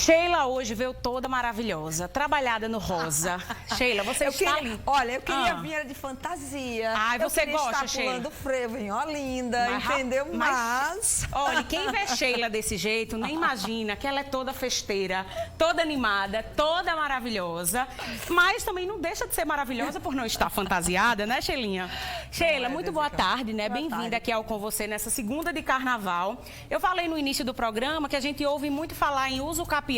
Sheila hoje veio toda maravilhosa, trabalhada no rosa. Sheila, você está ali. Olha, eu queria vir de fantasia. Ai, você gosta, estar Sheila? Pulando frevo em Olinda, entendeu? Mas... Olha, quem vê Sheila desse jeito, nem imagina que ela é toda festeira, toda animada, toda maravilhosa. Mas também não deixa de ser maravilhosa por não estar fantasiada, né, Sheilinha? Sheila, muito boa tarde, né? Bem-vinda aqui ao Com Você nessa segunda de carnaval. Eu falei no início do programa que a gente ouve muito falar em uso capião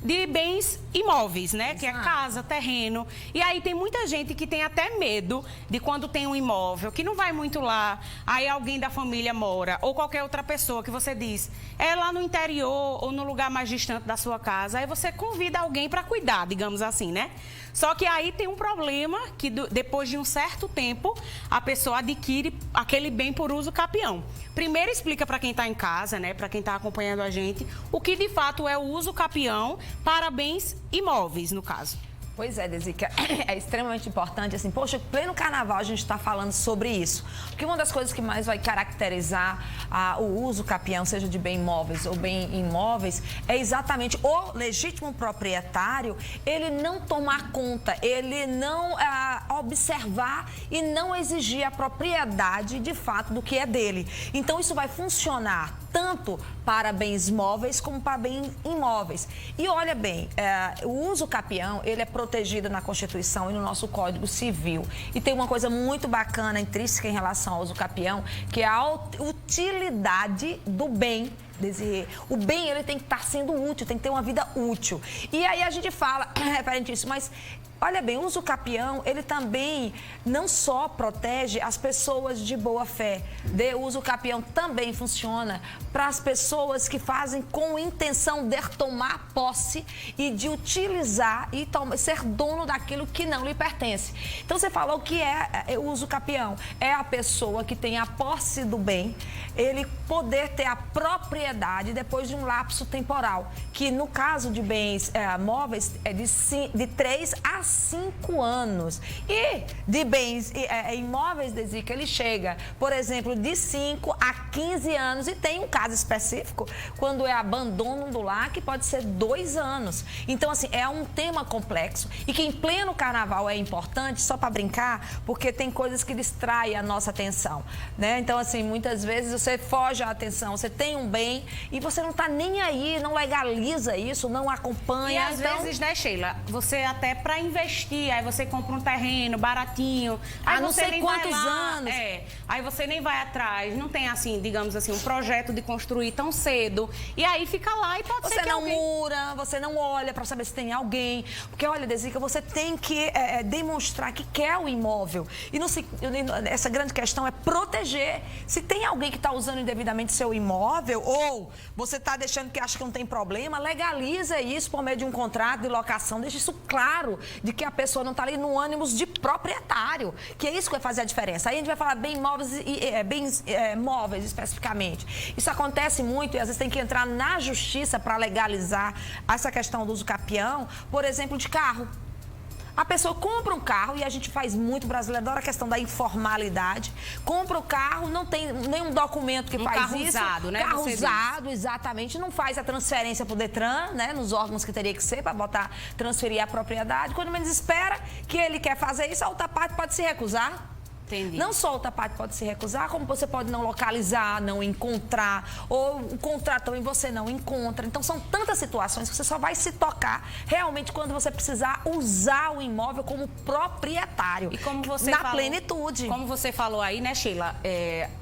de bens imóveis, né? Que é casa, terreno. E aí tem muita gente que tem até medo de quando tem um imóvel, que não vai muito lá, aí alguém da família mora, ou qualquer outra pessoa que você diz, é lá no interior ou no lugar mais distante da sua casa, aí você convida alguém para cuidar, digamos assim, né? Só que aí tem um problema que depois de um certo tempo a pessoa adquire aquele bem por uso capião. Primeiro explica para quem está em casa, né, para quem está acompanhando a gente, o que de fato é o uso capião para bens imóveis, no caso. Pois é, Desica, é extremamente importante, assim, poxa, pleno carnaval a gente está falando sobre isso. Porque uma das coisas que mais vai caracterizar o uso capião, seja de bem imóveis ou bem imóveis, é exatamente o legítimo proprietário, ele não tomar conta, ele não observar e não exigir a propriedade de fato do que é dele. Então isso vai funcionar tanto para bens móveis como para bens imóveis. E olha bem, o uso capião, ele é protegido na Constituição e no nosso Código Civil. E tem uma coisa muito bacana, intrínseca em relação ao uso capião, que é a utilidade do bem. O bem, ele tem que estar sendo útil, tem que ter uma vida útil. E aí a gente fala, referente a isso, mas... Olha bem, o uso capião, ele também não só protege as pessoas de boa fé. O uso capião também funciona para as pessoas que fazem com intenção de tomar posse e de utilizar e ser dono daquilo que não lhe pertence. Então, você falou que é o uso capião. É a pessoa que tem a posse do bem, ele poder ter a propriedade depois de um lapso temporal, que no caso de bens móveis é de 3 a 5 anos. E de bens imóveis, Desica, ele chega, por exemplo, de 5 a 15 anos. E tem um caso específico, quando é abandono do lar, que pode ser 2 anos. Então, assim, é um tema complexo e que em pleno carnaval é importante, só para brincar, porque tem coisas que distraem a nossa atenção, né? Então, assim, muitas vezes você foge à atenção, você tem um bem e você não está nem aí, não legaliza isso, não acompanha. E às vezes, né, Sheila, você até para investir, aí você compra um terreno baratinho, aí não você sei nem quantos vai lá, anos. Aí você nem vai atrás, não tem assim, digamos assim, um projeto de construir tão cedo, e aí fica lá e pode ser que alguém... Você não mura, você não olha para saber se tem alguém, porque olha, Desica, você tem que demonstrar que quer o imóvel, e essa grande questão é proteger. Se tem alguém que está usando indevidamente seu imóvel, ou você está deixando que acha que não tem problema, legaliza isso por meio de um contrato de locação, deixa isso claro, de que a pessoa não está ali no ânimos de proprietário, que é isso que vai fazer a diferença. Aí a gente vai falar bem imóveis e bens móveis especificamente. Isso acontece muito e às vezes tem que entrar na justiça para legalizar essa questão do uso capião, por exemplo, de carro. A pessoa compra um carro, e a gente faz muito, brasileiro adora a questão da informalidade, compra o carro, não tem nenhum documento que faz carro isso. Usado, né? Carro usado, exatamente, não faz a transferência para o Detran, né, nos órgãos que teria que ser para transferir a propriedade. Quando menos espera que ele quer fazer isso, a outra parte pode se recusar. Entendi. Não só outra parte pode se recusar, como você pode não localizar, não encontrar, ou o contrato também você não encontra. Então, são tantas situações que você só vai se tocar realmente quando você precisar usar o imóvel como proprietário. E como você na falou, plenitude. Como você falou aí, né, Sheila?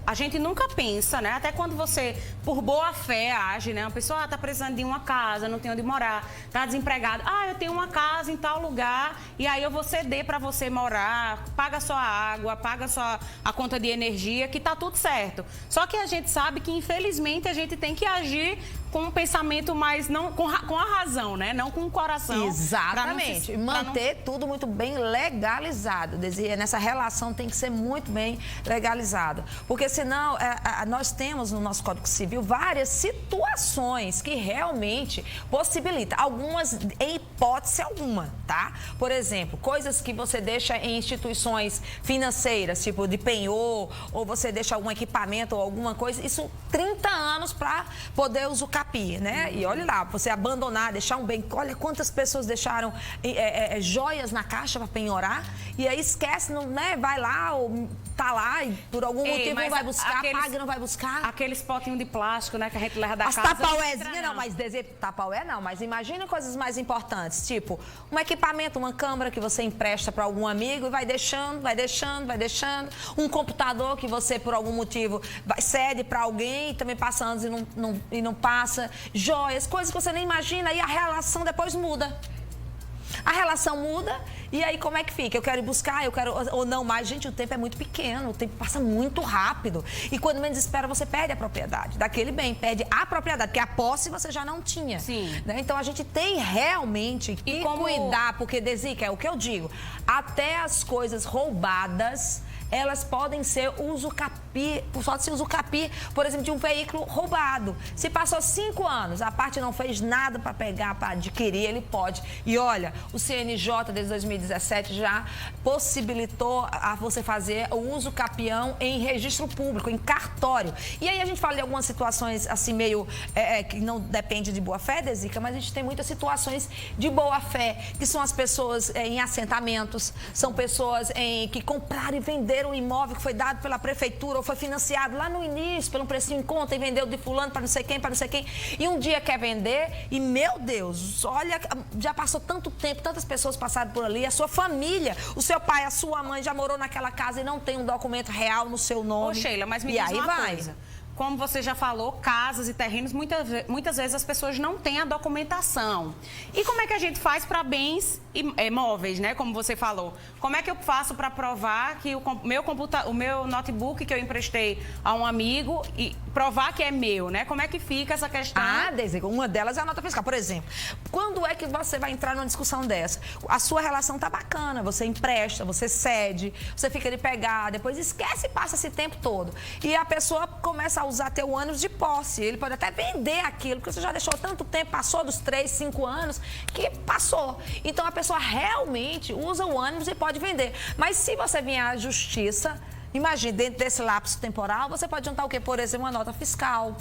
A gente nunca pensa, né? Até quando você, por boa fé, age, né? Uma pessoa está precisando de uma casa, não tem onde morar, está desempregado. Eu tenho uma casa em tal lugar e aí eu vou ceder para você morar, paga sua água, paga só a conta de energia, que tá tudo certo. Só que a gente sabe que, infelizmente, a gente tem que agir com um pensamento mais, não com a razão, né? Não com o coração. Exatamente. Manter tudo muito bem legalizado. Nessa relação tem que ser muito bem legalizado. Porque senão, nós temos no nosso Código Civil várias situações que realmente possibilitam. Algumas em hipótese alguma, tá? Por exemplo, coisas que você deixa em instituições financeiras, tipo de penhor, ou você deixa algum equipamento ou alguma coisa, isso 30 anos para poder usar capi, né? E olha lá, você abandonar, deixar um bem. Olha quantas pessoas deixaram joias na caixa para penhorar e aí esquece, não, né? Vai lá ou tá lá e por algum motivo não vai buscar, paga e não vai buscar. Aqueles potinhos de plástico, né, que a gente leva da As casa. tapauézinhas não, mas tapaué não, mas imagine coisas mais importantes, tipo um equipamento, uma câmera que você empresta para algum amigo e vai deixando, vai deixando, vai deixando. Um computador que você, por algum motivo, cede para alguém e também passa anos e não passa. Joias, coisas que você nem imagina e a relação depois muda. A relação muda e aí como é que fica? Eu quero ir buscar, eu quero ou não mais. Gente, o tempo é muito pequeno, o tempo passa muito rápido. E quando menos espera, você perde a propriedade daquele bem, perde a propriedade, porque a posse você já não tinha. Sim. Né? Então a gente tem realmente que cuidar, porque, Desica, é o que eu digo, até as coisas roubadas, elas podem ser usucapi, pode ser usucapi, por exemplo, de um veículo roubado. Se passou 5 anos, a parte não fez nada para pegar, para adquirir, ele pode. E olha, o CNJ desde 2017 já possibilitou a você fazer o uso capião em registro público, em cartório. E aí a gente fala de algumas situações assim meio que não depende de boa fé, Desica, mas a gente tem muitas situações de boa fé, que são as pessoas em assentamentos, são pessoas que compraram e venderam um imóvel que foi dado pela prefeitura ou foi financiado lá no início por um precinho em conta e vendeu de fulano para não sei quem, para não sei quem. E um dia quer vender e, meu Deus, olha, já passou tanto tempo, tantas pessoas passaram por ali, a sua família, o seu pai, a sua mãe já morou naquela casa e não tem um documento real no seu nome. Ô, Sheila, mas me diz uma coisa. Como você já falou, casas e terrenos, muitas vezes as pessoas não têm a documentação. E como é que a gente faz para bens móveis, né? Como você falou. Como é que eu faço para provar que o meu notebook que eu emprestei a um amigo e provar que é meu, né? Como é que fica essa questão? Desica, uma delas é a nota fiscal. Por exemplo, quando é que você vai entrar numa discussão dessa? A sua relação tá bacana, você empresta, você cede, você fica de pegar, depois esquece e passa esse tempo todo. E a pessoa começa a usar teu ônibus de posse. Ele pode até vender aquilo, porque você já deixou tanto tempo, passou dos 3, 5 anos, que passou. Então, a pessoa realmente usa o ônibus e pode vender. Mas se você vier à justiça, imagine, dentro desse lapso temporal, você pode juntar o quê? Por exemplo, uma nota fiscal.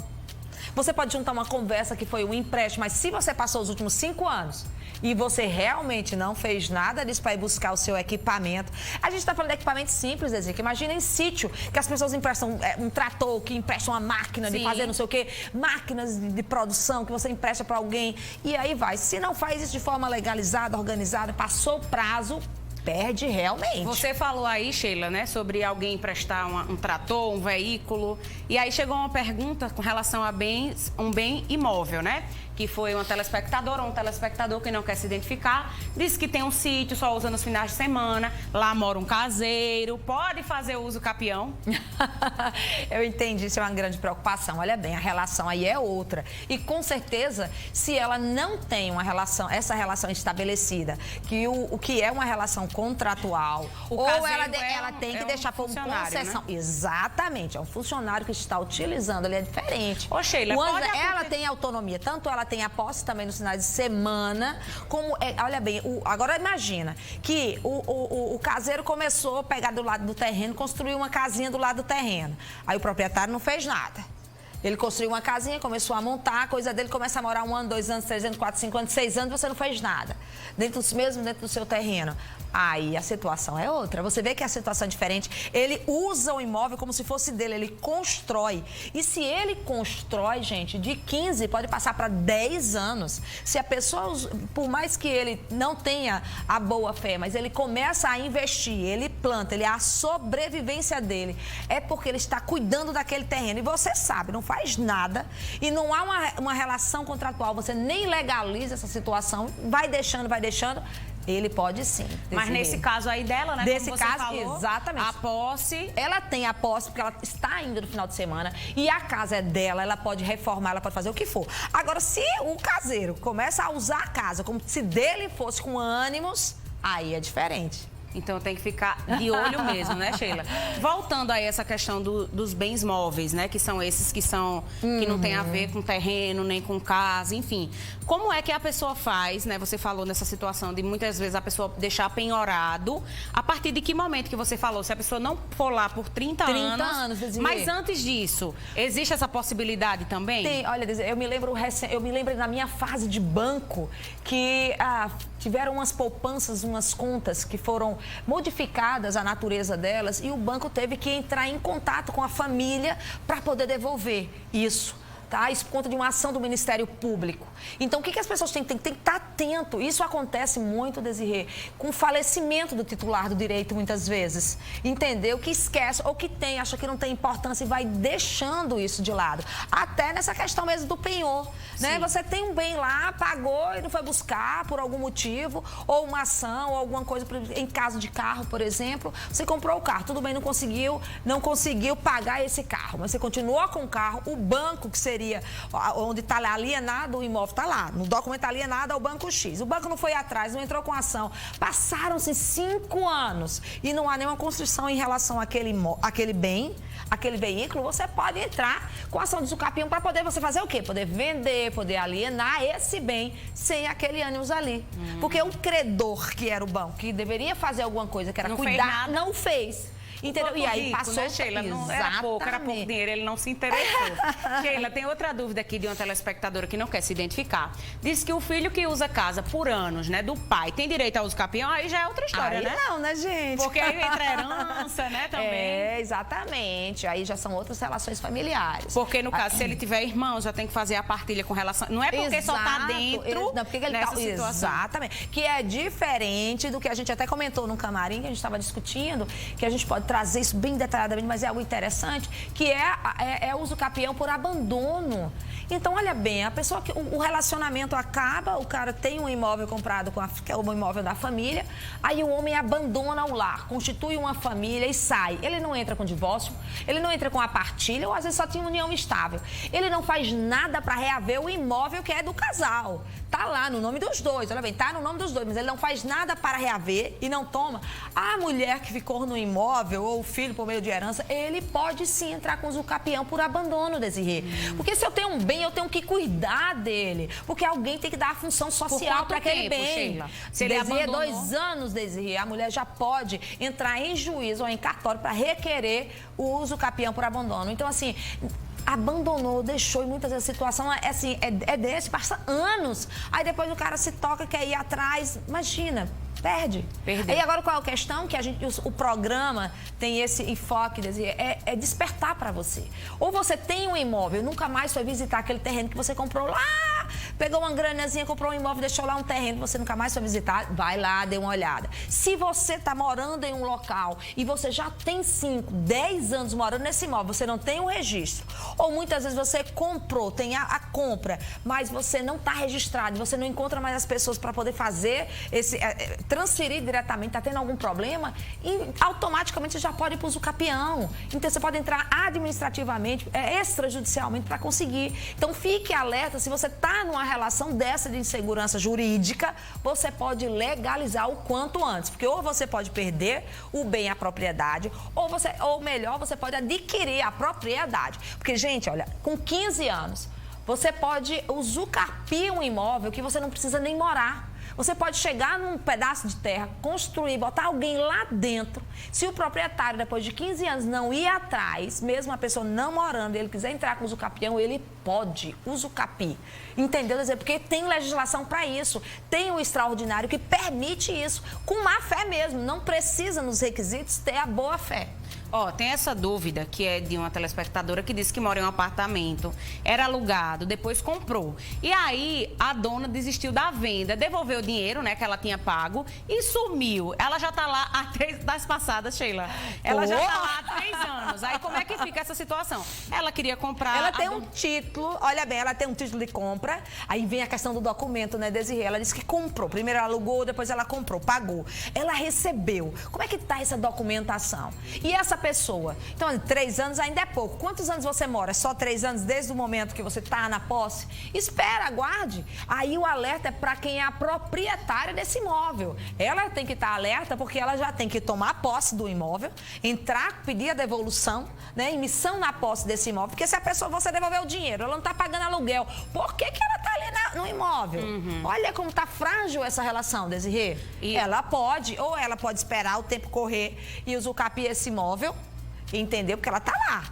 Você pode juntar uma conversa que foi um empréstimo, mas se você passou os últimos 5 anos e você realmente não fez nada disso para ir buscar o seu equipamento. A gente está falando de equipamento simples, Desica. Imagina em sítio, que as pessoas emprestam um trator, que emprestam uma máquina de fazer não sei o quê, máquinas de produção que você empresta para alguém. E aí vai. Se não faz isso de forma legalizada, organizada, passou o prazo, perde realmente. Você falou aí, Sheila, né, sobre alguém emprestar um trator, um veículo. E aí chegou uma pergunta com relação a um bem imóvel, né? Que foi uma telespectadora ou um telespectador que não quer se identificar, disse que tem um sítio, só usa nos finais de semana, lá mora um caseiro, pode fazer uso capião? Eu entendi, isso é uma grande preocupação. Olha bem, a relação aí é outra. E com certeza, se ela não tem uma relação, essa relação estabelecida, que o que é uma relação contratual, ou ela tem que deixar por concessão. Né? Exatamente, é um funcionário que está utilizando, ele é diferente. Ô, Sheila, ela tem autonomia, tanto ela tem a posse também nos finais de semana, como, olha bem, agora imagina que o caseiro começou a pegar do lado do terreno, construiu uma casinha do lado do terreno. Aí o proprietário não fez nada. Ele construiu uma casinha, começou a montar, a coisa dele começa a morar 1 ano, 2 anos, 3 anos, 4, 5 anos, 6 anos, você não fez nada. Dentro do seu terreno. Aí a situação é outra. Você vê que a situação é diferente. Ele usa o imóvel como se fosse dele, ele constrói. E se ele constrói, gente, de 15 pode passar para 10 anos. Se a pessoa, por mais que ele não tenha a boa fé, mas ele começa a investir, ele planta, ele é a sobrevivência dele. É porque ele está cuidando daquele terreno. E você sabe, não faz nada e não há uma relação contratual, você nem legaliza essa situação, vai deixando, ele pode sim. Mas nesse caso aí dela, né? Nesse como você caso, falou, exatamente. A posse. Ela tem a posse porque ela está indo no final de semana e a casa é dela, ela pode reformar, ela pode fazer o que for. Agora, se o caseiro começa a usar a casa como se dele fosse com ânimos, aí é diferente. Então tem que ficar de olho mesmo, né, Sheila? Voltando aí essa questão dos bens móveis, né? Que são esses que não tem a ver com terreno, nem com casa, enfim. Como é que a pessoa faz, né? Você falou nessa situação de muitas vezes a pessoa deixar penhorado. A partir de que momento que você falou? Se a pessoa não for lá por 30 anos, mas antes disso, existe essa possibilidade também? Tem, olha, eu me lembro na minha fase de banco que tiveram umas poupanças, umas contas que foram modificadas a natureza delas e o banco teve que entrar em contato com a família para poder devolver isso. Tá? Isso por conta de uma ação do Ministério Público. Então, o que as pessoas têm que estar atento? Isso acontece muito, Desirê, com o falecimento do titular do direito, muitas vezes. Entendeu? Que esquece ou que tem, acha que não tem importância e vai deixando isso de lado. Até nessa questão mesmo do penhor. Né? Você tem um bem lá, pagou e não foi buscar por algum motivo, ou uma ação, ou alguma coisa, em caso de carro, por exemplo. Você comprou o carro, tudo bem, não conseguiu pagar esse carro, mas você continuou com o carro, o banco que seria onde está alienado o imóvel, está lá, no documento alienado ao banco X. O banco não foi atrás, não entrou com ação. Passaram-se 5 anos e não há nenhuma construção em relação àquele bem, aquele veículo. Você pode entrar com ação de usucapião para poder você fazer o quê? Poder vender, poder alienar esse bem sem aquele ânimo ali. Porque o credor, que era o banco, que deveria fazer alguma coisa, que era cuidar, não fez. Entendeu? E aí passou, né, Sheila? Não era pouco dinheiro, ele não se interessou. Sheila, tem outra dúvida aqui de uma telespectadora que não quer se identificar. Diz que o filho que usa casa por anos, né, do pai, tem direito a uso capião, aí já é outra história, aí né? Não, né, gente? Porque aí entra herança, né, também. É, exatamente. Aí já são outras relações familiares. Porque, no caso, se ele tiver irmão, já tem que fazer a partilha com relação... Não é porque só tá dentro não, porque ele nessa situação. Exatamente. Que é diferente do que a gente até comentou no camarim, que a gente estava discutindo, que a gente pode trazer isso bem detalhadamente, mas é algo interessante, que é o uso capião por abandono. Então, olha bem, a pessoa que o relacionamento acaba, o cara tem um imóvel comprado que é o imóvel da família, aí o homem abandona o lar, constitui uma família e sai. Ele não entra com divórcio, ele não entra com a partilha, ou às vezes só tem união estável. Ele não faz nada para reaver o imóvel que é do casal. Tá lá no nome dos dois, olha bem, tá no nome dos dois, mas ele não faz nada para reaver e não toma. A mulher que ficou no imóvel ou o filho por meio de herança, ele pode sim entrar com usucapião por abandono, Desirê. Porque se eu tenho um bem, eu tenho que cuidar dele. Porque alguém tem que dar a função social para aquele bem. Sheila? Se ele Desirê, abandonou... 2 anos, Desirê, a mulher já pode entrar em juízo ou em cartório para requerer o usucapião por abandono. Então, assim... abandonou, deixou, e muitas vezes a situação passa anos. Aí depois o cara se toca, quer ir atrás, imagina, perde. Perdeu. E agora qual é a questão? Que o programa tem esse enfoque, é despertar para você. Ou você tem um imóvel, nunca mais foi visitar aquele terreno que você comprou lá, pegou uma granazinha, comprou um imóvel, deixou lá um terreno, você nunca mais foi visitar, vai lá, dê uma olhada. Se você está morando em um local e você já tem 5, 10 anos morando nesse imóvel, você não tem um registro, ou muitas vezes você comprou, tem a compra, mas você não está registrado, você não encontra mais as pessoas para poder fazer transferir diretamente, está tendo algum problema, e automaticamente você já pode ir para o usucapião. Então você pode entrar administrativamente, extrajudicialmente para conseguir. Então fique alerta, se você está numa relação dessa de insegurança jurídica, você pode legalizar o quanto antes, porque ou você pode perder o bem, a propriedade, ou melhor, você pode adquirir a propriedade. Porque, gente, olha, com 15 anos, você pode usucapir um imóvel que você não precisa nem morar. Você pode chegar num pedaço de terra, construir, botar alguém lá dentro. Se o proprietário, depois de 15 anos, não ir atrás, mesmo a pessoa não morando, ele quiser entrar com usucapião, ele pode usucapir. Entendeu? Porque tem legislação para isso. Tem o extraordinário que permite isso. Com má fé mesmo. Não precisa, nos requisitos, ter a boa fé. Ó, tem essa dúvida que é de uma telespectadora que disse que mora em um apartamento, era alugado, depois comprou. E aí a dona desistiu da venda, devolveu o dinheiro, né, que ela tinha pago e sumiu. Ela já tá lá há 3 das passadas, Sheila. Ela já tá lá há 3 anos. Aí como é que fica essa situação? Ela queria comprar... Ela tem um título, olha bem, ela tem um título de compra, aí vem a questão do documento, né, Desirê? Ela disse que comprou. Primeiro ela alugou, depois ela comprou, pagou. Ela recebeu. Como é que tá essa documentação? E essa pessoa. Então, 3 anos ainda é pouco. Quantos anos você mora? É só 3 anos desde o momento que você está na posse? Espera, aguarde. Aí o alerta é para quem é a proprietária desse imóvel. Ela tem que estar alerta porque ela já tem que tomar posse do imóvel, entrar, pedir a devolução, né, emissão na posse desse imóvel, porque se a pessoa, você devolver o dinheiro, ela não está pagando aluguel, por que ela está ali no imóvel? Olha como está frágil essa relação, Desirê. Ela pode, ou ela pode esperar o tempo correr e usucapiar esse imóvel, entendeu? Porque ela está lá.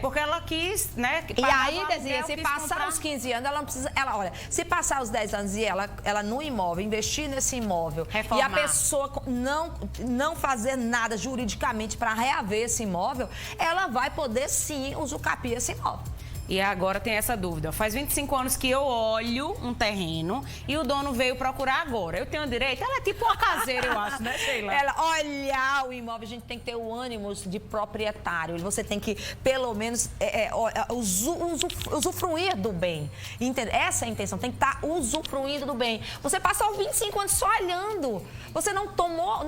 Porque ela quis, né? E aí, Desirê, se passar os 15 anos, ela não precisa... Olha, se passar os 10 anos e ela no imóvel, investir nesse imóvel, reformar, e a pessoa não fazer nada juridicamente para reaver esse imóvel, ela vai poder sim usucapiar esse imóvel. E agora tem essa dúvida. Faz 25 anos que eu olho um terreno e o dono veio procurar agora. Eu tenho direito? Ela é tipo uma caseira, eu acho, né, Sheila? Ela olhar o imóvel, a gente tem que ter o ânimo de proprietário. Você tem que, pelo menos, usufruir do bem. Entende? Essa é a intenção, tem que estar usufruindo do bem. Você passou 25 anos só olhando. Você não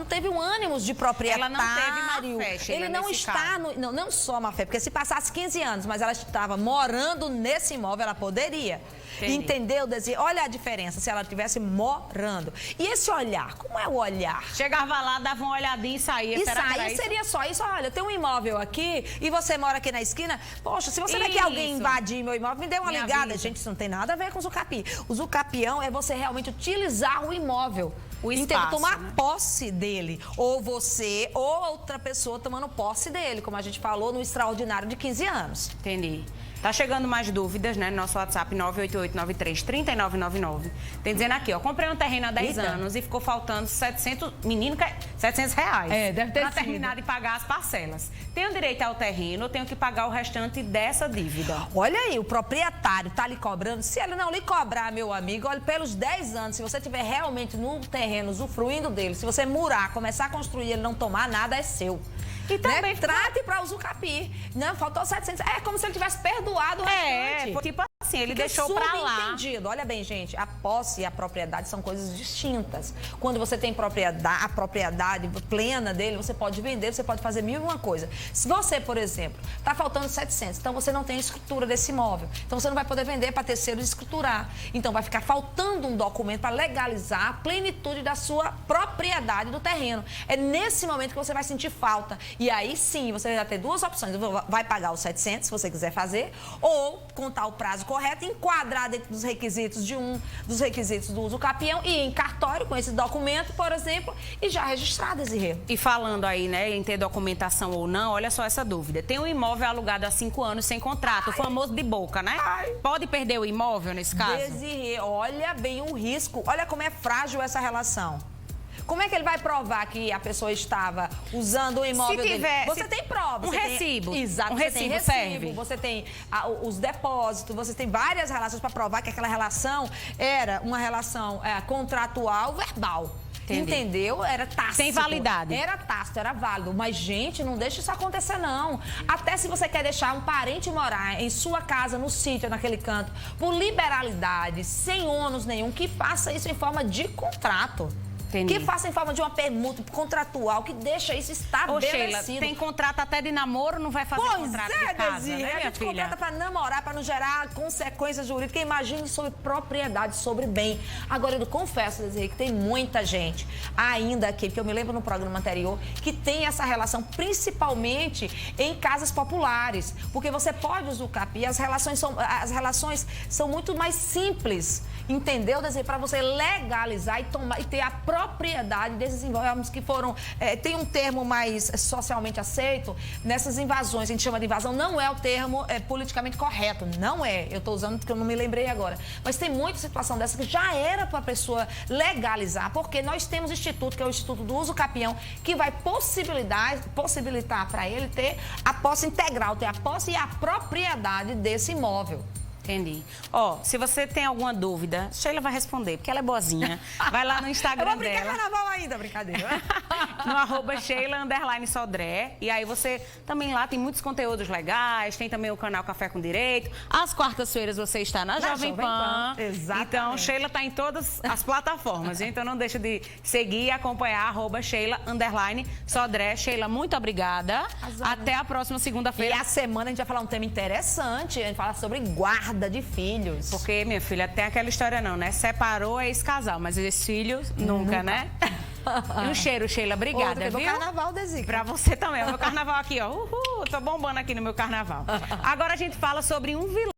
teve o ânimo de proprietário. Ela não teve má fé, Sheila, ele não está, não só má fé, porque se passasse 15 anos, mas ela estava morando nesse imóvel, ela poderia. Entendi. Entendeu, Desirê? Olha a diferença se ela estivesse morando. E esse olhar, como é o olhar? Chegava lá, dava uma olhadinha e saía. E saía, seria só isso. Olha, eu tenho um imóvel aqui e você mora aqui na esquina. Poxa, se você vê que alguém invadir meu imóvel, me dê uma ligada. Gente, isso não tem nada a ver com o Zucapi. O Zucapião é você realmente utilizar o imóvel. O espaço, tomar né? posse dele. Ou você, ou outra pessoa tomando posse dele, como a gente falou no extraordinário de 15 anos. Entendi. Tá chegando mais dúvidas, né? No nosso WhatsApp 988933999. Tem dizendo aqui, ó, comprei um terreno há 10 anos e ficou faltando 700, menino, 700 reais. Deve ter pra terminar de pagar as parcelas. Tenho direito ao terreno, eu tenho que pagar o restante dessa dívida. Olha aí, o proprietário tá lhe cobrando. Se ele não lhe cobrar, meu amigo, olha, pelos 10 anos, se você tiver realmente no terreno usufruindo dele, se você murar, começar a construir, ele não tomar nada, é seu. E também trate para usucapi. Não, faltou 700. É como se ele tivesse perdoado o restante. Tipo assim, ele deixou para lá. Entendido. Olha bem, gente, a posse e a propriedade são coisas distintas. Quando você tem a propriedade plena dele, você pode vender, você pode fazer 1001 coisa. Se você, por exemplo, está faltando 700, então você não tem a escritura desse imóvel. Então você não vai poder vender para terceiros escriturar. Então vai ficar faltando um documento para legalizar a plenitude da sua propriedade do terreno. É nesse momento que você vai sentir falta. E aí sim, você vai ter duas opções. Vai pagar os 700, se você quiser fazer, ou contar o prazo correto, enquadrar dentro dos requisitos dos requisitos do usucapião e ir em cartório com esse documento, por exemplo, e já registrar, Desirê. E falando aí, né, em ter documentação ou não, olha só essa dúvida. Tem um imóvel alugado há 5 anos sem contrato, o famoso de boca, né? Pode perder o imóvel nesse caso? Desirê, olha bem o risco. Olha como é frágil essa relação. Como é que ele vai provar que a pessoa estava usando o imóvel dele? Você tem prova. Um recibo. Exato. Um recibo serve. Você tem os depósitos, você tem várias relações para provar que aquela relação era uma relação contratual verbal. Entendi. Entendeu? Era tácito. Sem validade. Era tácito, era válido. Mas, gente, não deixa isso acontecer, não. Até se você quer deixar um parente morar em sua casa, no sítio, naquele canto, por liberalidade, sem ônus nenhum, que faça isso em forma de contrato. Entendi. Que faça em forma de uma permuta contratual, que deixa isso estabelecido. Sheila, tem contrato até de namoro, não vai fazer contrato de casa, Desirê, né, a gente contrata para namorar, para não gerar consequências jurídicas. Imagine sobre propriedade, sobre bem. Agora, eu confesso, Desirê, que tem muita gente ainda aqui, porque eu me lembro no programa anterior, que tem essa relação, principalmente em casas populares. Porque você pode usucapiar e as relações são muito mais simples. Entendeu, Desirê? Para você legalizar e ter a propriedade desses imóveis que foram... tem um termo mais socialmente aceito nessas invasões. A gente chama de invasão. Não é o termo politicamente correto. Não é. Eu estou usando porque eu não me lembrei agora. Mas tem muita situação dessa que já era para a pessoa legalizar, porque nós temos instituto, que é o Instituto do Usucapião, que vai possibilitar para ele ter a posse integral, ter a posse e a propriedade desse imóvel. Entendi. Ó, se você tem alguma dúvida, Sheila vai responder, porque ela é boazinha. Vai lá no Instagram dela. Eu vou brincar carnaval ainda, brincadeira. no @Sheila_Sodré. E aí você também lá tem muitos conteúdos legais, tem também o canal Café com Direito. Às quartas-feiras você está na Jovem Pan. Exatamente. Então, Sheila está em todas as plataformas. Então, não deixa de seguir e acompanhar @Sheila_Sodré. Sheila, muito obrigada. Até a próxima E segunda-feira. a semana a gente vai falar um tema interessante. A gente fala sobre guarda de filhos. Porque, minha filha, tem aquela história não, né? Separou é esse casal, mas esse filho nunca, né? E um cheiro, Sheila. Obrigada, Outro, viu? do carnaval, Desica. Pra você também. O meu carnaval aqui, ó. Uhul, tô bombando aqui no meu carnaval. Agora a gente fala sobre um vilão.